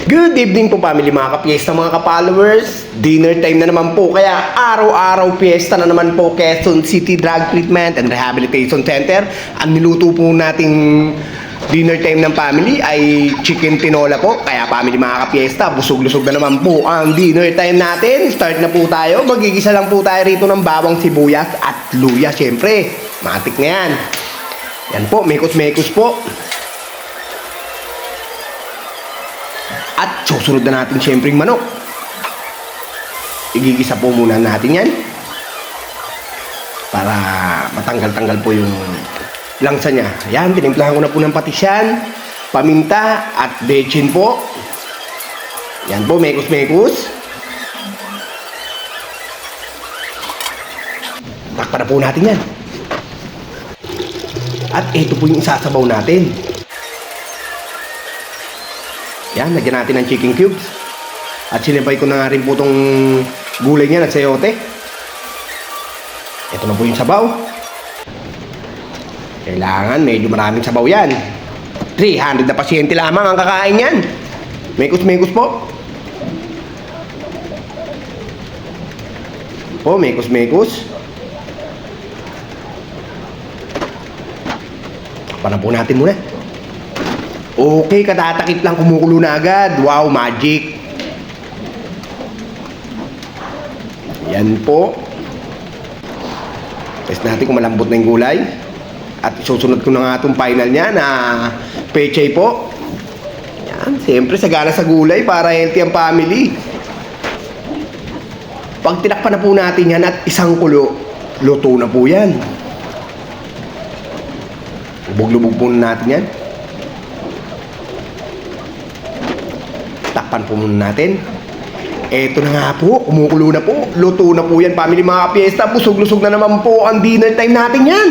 Good evening po family, mga ka-fiesta, mga ka-followers. Dinner time na naman po, kaya araw-araw fiesta na naman po. Quezon City Drug Treatment and Rehabilitation Center. Ang niluto po nating dinner time ng family ay chicken tinola po. Kaya family, mga ka-fiesta, busog-lusog na naman po ang dinner time natin. Start na po tayo. Magigisa lang po tayo rito ng bawang sibuyas at luya. Siyempre, matik na yan. Yan po, mekos-mekos po. At susunod na natin siyempre yung manok. Igigisa po muna natin yan para matanggal-tanggal po yung langsa niya. Yan, tinimplahan ko na po ng patisyan, paminta at bechin po. Yan po, mekos-mekos. Takpan na po natin yan. At ito po yung isasabaw natin. Yan, lagyan natin ng chicken cubes. At sinibay ko na nga rin po itong gulay niya at sayote. Ito na po yung sabaw. Kailangan medyo maraming sabaw yan. 300 na pasyente lamang ang kakain yan. Mekos-mekos po. Po, mekos-mekos. Takpan po natin muna. Okay, katatakip lang, kumukulo na agad. Wow, magic. Yan po. Test natin kung malambot na yung gulay. At susunod ko na nga itong final niya na pechay po. Yan, siyempre sagana sa gulay para healthy ang family. Pag tinakpan na po natin yan at isang kulo, luto na po yan. Lubog-lubog po natin yan. Takpan po muna natin. Eto na nga po, kumukulo na po. Luto na po yan, family, mga ka-fiesta. Busog-lusog na naman po ang dinner time natin yan.